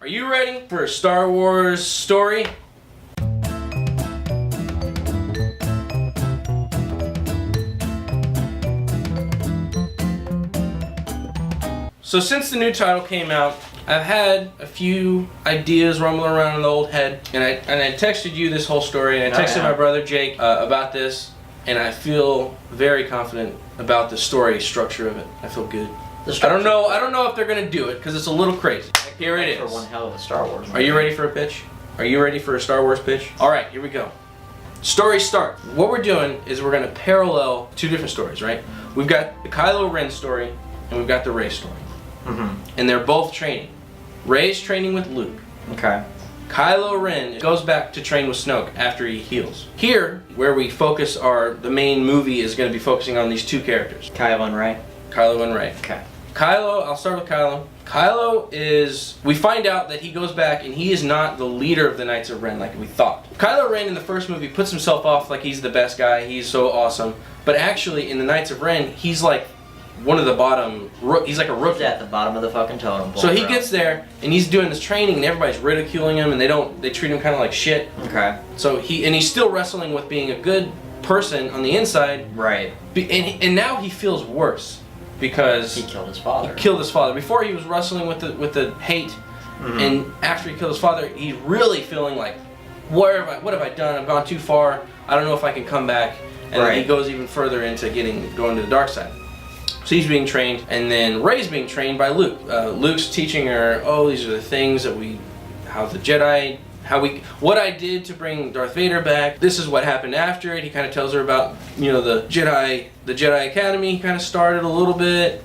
Are you ready for a Star Wars story? So since the new title came out, I've had a few ideas rumbling around in the old head, and I texted you this whole story, and I texted my brother Jake about this, and I feel very confident about the story structure of it. I feel good. I don't know if they're gonna do it because it's a little crazy. Here it is. For one hell of a Star Wars movie. Are you ready for a pitch? Are you ready for a Star Wars pitch? All right, here we go. Story start. What we're doing is we're gonna parallel two different stories, right? We've got the Kylo Ren story, and we've got the Rey story. And they're both training. Rey's training with Luke. Okay. Kylo Ren goes back to train with Snoke after he heals. Here, where we focus the main movie is going to be focusing on these two characters. Kylo and Rey? Kylo and Rey. Okay. Kylo, I'll start with Kylo. Kylo is, we find out that he goes back and he is not the leader of the Knights of Ren like we thought. Kylo Ren in the first movie puts himself off like he's the best guy, he's so awesome. But actually in the Knights of Ren, he's like one of the bottom, he's like a rookie. He's at the bottom of the fucking totem pole. So he gets there and he's doing this training and everybody's ridiculing him and they treat him kind of like shit. Okay. So he's still wrestling with being a good person on the inside. Right. And now he feels worse because he killed his father. Before he was wrestling with the hate, and after he killed his father, he's really feeling like, what have I done? I've gone too far. I don't know if I can come back. And then he goes even further into going to the dark side. So he's being trained, and then Rey's being trained by Luke. Luke's teaching her, oh, these are the things that what I did to bring Darth Vader back. This is what happened after it. He kind of tells her about, the Jedi Academy. He kind of started a little bit,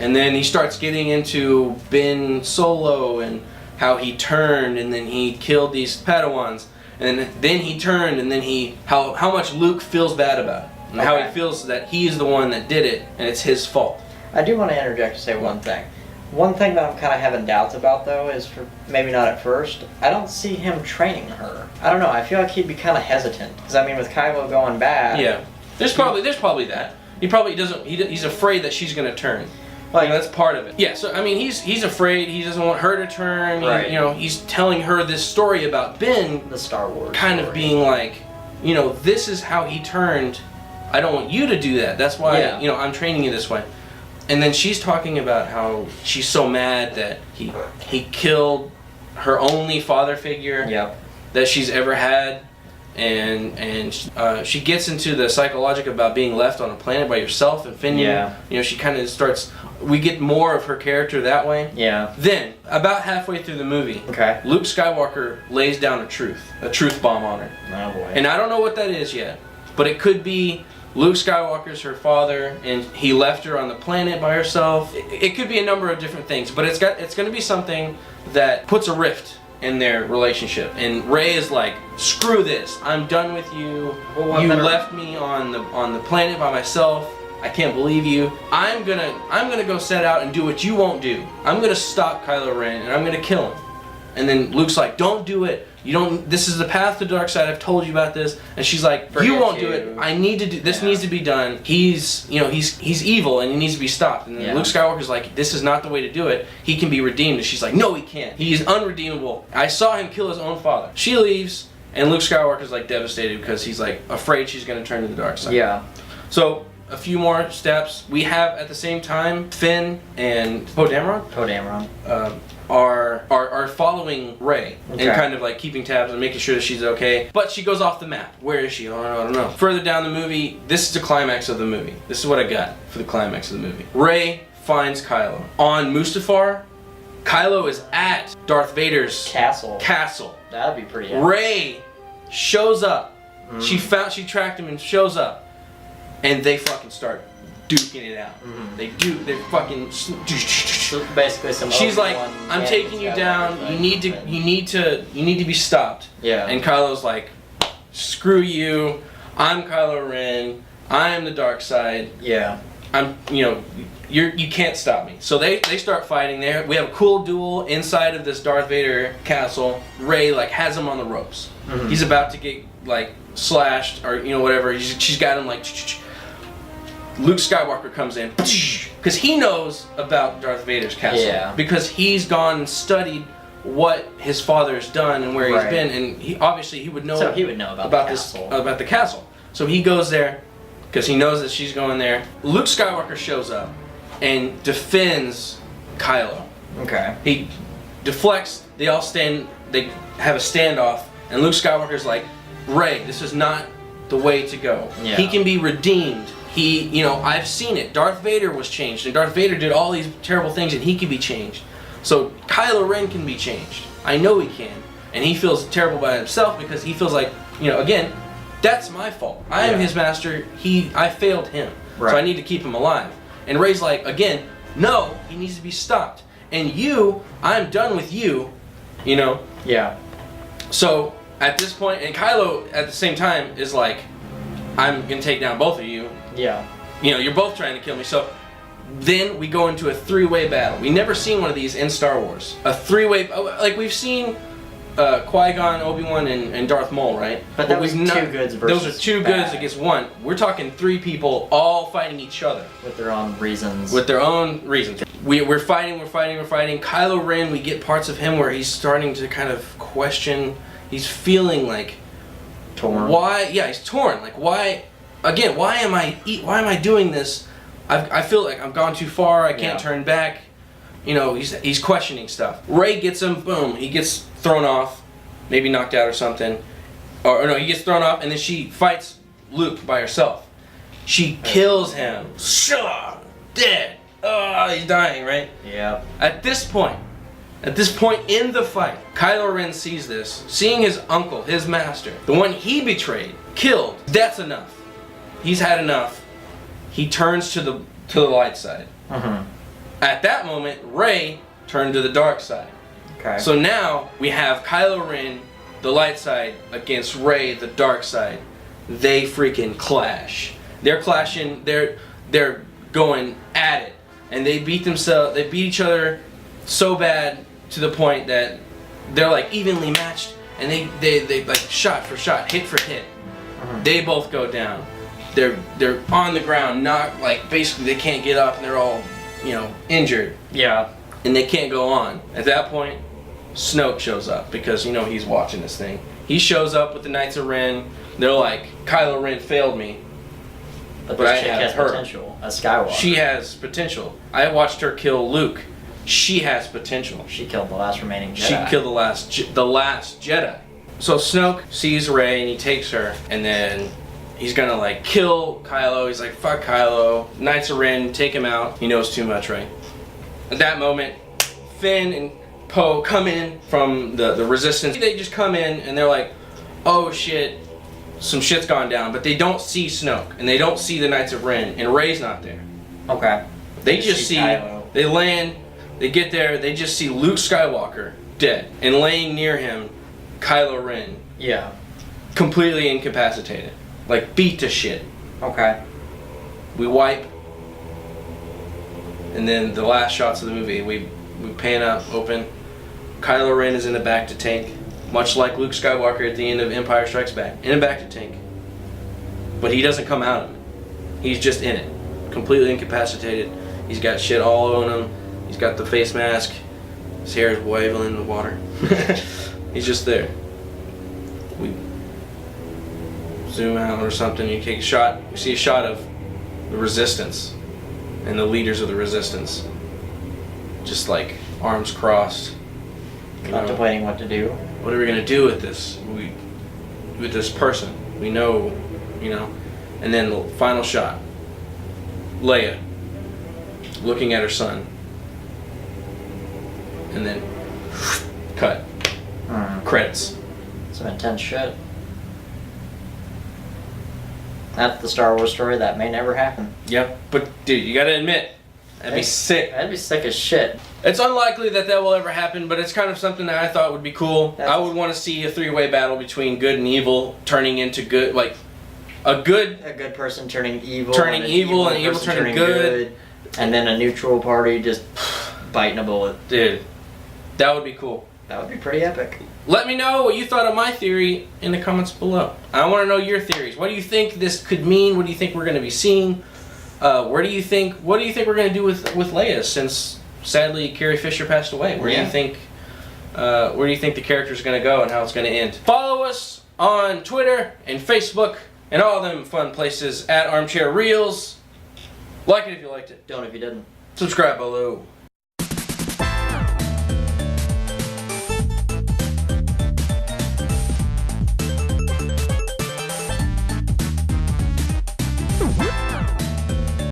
and then he starts getting into Ben Solo and how he turned, and then he killed these Padawans, and then he turned, and then how much Luke feels bad about it. And how he feels that he is the one that did it, and it's his fault. I do want to interject to say one thing. One thing that I'm kind of having doubts about, though, is maybe not at first, I don't see him training her. I don't know, I feel like he'd be kind of hesitant. Because, I mean, with Kylo going bad... Yeah. There's probably that. He probably doesn't... He's afraid that she's going to turn. Like, that's part of it. Yeah, so, I mean, he's afraid. He doesn't want her to turn. Right. He's telling her this story about Ben. The Star Wars kind story. of being like, this is how he turned... I don't want you to do that. That's why, I'm training you this way. And then she's talking about how she's so mad that he killed her only father figure that she's ever had. And she gets into the psychological about being left on a planet by yourself and Finn. She kind of starts, we get more of her character that way. Yeah. Then, about halfway through the movie, Luke Skywalker lays down a truth bomb on her. Oh boy. And I don't know what that is yet, but it could be Luke Skywalker's her father, and he left her on the planet by herself. It could be a number of different things, but it's going to be something that puts a rift in their relationship. And Rey is like, screw this, I'm done with you. You left me on the planet by myself. I can't believe you. I'm gonna go set out and do what you won't do. I'm gonna stop Kylo Ren and I'm gonna kill him. And then Luke's like, don't do it. This is the path to the dark side. I've told you about this. And she's like, you won't do it. I need to do this. Needs to be done. He's evil and he needs to be stopped. And then Luke Skywalker's like, this is not the way to do it. He can be redeemed. And she's like, no, he can't. He's unredeemable. I saw him kill his own father. She leaves, and Luke Skywalker's like devastated because he's like afraid she's gonna turn to the dark side. Yeah. So a few more steps. We have at the same time Finn and Poe Dameron. Are following Rey and kind of like keeping tabs and making sure that she's okay. But she goes off the map. Where is she? I don't know. Further down the movie, this is the climax of the movie. This is what I got for the climax of the movie. Rey finds Kylo. On Mustafar, Kylo is at Darth Vader's castle. That'd be pretty epic. Rey shows up. She tracked him and shows up. And they fucking start duking it out. They fucking. So basically, she's like, I'm taking you down. You need to be stopped. Yeah. And Kylo's like, screw you. I'm Kylo Ren. I am the dark side. Yeah. You can't stop me. So they start fighting there. We have a cool duel inside of this Darth Vader castle. Rey has him on the ropes. He's about to get slashed or whatever. She's got him Luke Skywalker comes in because he knows about Darth Vader's castle. Yeah. Because he's gone and studied what his father's done and where he's Right. been, and he would know. So he would know about the this castle. about the castle. So he goes there because he knows that she's going there. Luke Skywalker shows up and defends Kylo. Okay. He deflects. They all stand. They have a standoff, and Luke Skywalker's like, "Rey, this is not the way to go. Yeah. He can be redeemed. I've seen it. Darth Vader was changed, and Darth Vader did all these terrible things, and he can be changed. So Kylo Ren can be changed. I know he can." And he feels terrible about himself because he feels like, again, that's my fault. I am his master. I failed him. Right. So I need to keep him alive. And Rey's like, again, no, he needs to be stopped. And I'm done with you, Yeah. So at this point, and Kylo at the same time is like, I'm gonna take down both of you. Yeah. You're both trying to kill me. So then we go into a three-way battle. We never seen one of these in Star Wars. A three-way, like we've seen Qui-Gon, Obi-Wan, and Darth Maul, right? But that was two goods versus those are two bad. goods against one. We're talking three people all fighting each other. With their own reasons. With their own reasons. We're fighting. Kylo Ren, we get parts of him where he's starting to kind of question. He's feeling like torn. Why? Yeah, he's torn. Like why? Again, why am I doing this? I feel like I've gone too far. I can't turn back. He's questioning stuff. Rey gets him. Boom. He gets thrown off, maybe knocked out or something. Or no, he gets thrown off, and then she fights Luke by herself. She kills him. Shaw, dead. Oh, he's dying, right? Yeah. At this point in the fight, Kylo Ren sees this, seeing his uncle, his master, the one he betrayed, killed. That's enough. He's had enough. He turns to the light side. Mm-hmm. At that moment, Rey turned to the dark side. Okay. So now we have Kylo Ren, the light side, against Rey, the dark side. They freaking clash. They're clashing. They're going at it, and they beat each other so bad to the point that they're like evenly matched, and they like shot for shot, hit for hit. Mm-hmm. They both go down. They're on the ground, not like basically they can't get up, and they're all injured. Yeah. And they can't go on. At that point, Snoke shows up because he's watching this thing. He shows up with the Knights of Ren. They're like, Kylo Ren failed me. But I this chick have has her. potential. A Skywalker. She has potential. I watched her kill Luke. She has potential. She killed the last remaining Jedi. She killed the last Jedi. So Snoke sees Rey and he takes her, and then he's gonna like kill Kylo. He's like, fuck Kylo. Knights of Ren, take him out. He knows too much, right? At that moment, Finn and Poe come in from the Resistance. They just come in and they're like, oh shit, some shit's gone down. But they don't see Snoke and they don't see the Knights of Ren, and Rey's not there. Okay. They just see, Kylo. they land, they get there, they just see Luke Skywalker dead, and laying near him, Kylo Ren, Yeah. completely incapacitated, like beat to shit. Okay. We wipe, and then the last shots of the movie, we pan up, open. Kylo Ren is in the back to tank, much like Luke Skywalker at the end of Empire Strikes Back, in a back to tank. But he doesn't come out of it. He's just in it, completely incapacitated. He's got shit all on him. He's got the face mask. His hair is waving in the water. He's just there. We zoom out or something. You take a shot. You see a shot of the Resistance and the leaders of the Resistance, just like arms crossed. Contemplating what to do. What are we gonna do with this? With this person? We know, And then the final shot. Leia looking at her son, and then cut. Credits. Some intense shit. That's the Star Wars story that may never happen. Yep. But dude, you gotta admit, that'd be sick. That'd be sick as shit. It's unlikely that will ever happen, but it's kind of something that I thought would be cool. I would want to see a three-way battle between good and evil turning into good, like a good person turning evil, turning and evil, and evil person turning good, and then a neutral party just biting a bullet. Dude, that would be cool. That would be pretty epic. Let me know what you thought of my theory in the comments below. I want to know your theories. What do you think this could mean? What do you think we're going to be seeing? What do you think we're going to do with Leia, since sadly Carrie Fisher passed away? Where do you think where do you think the character's going to go and how it's going to end. Follow us on Twitter and Facebook and all them fun places at Armchair Reels. Like it if you liked it. Don't if you didn't. Subscribe below.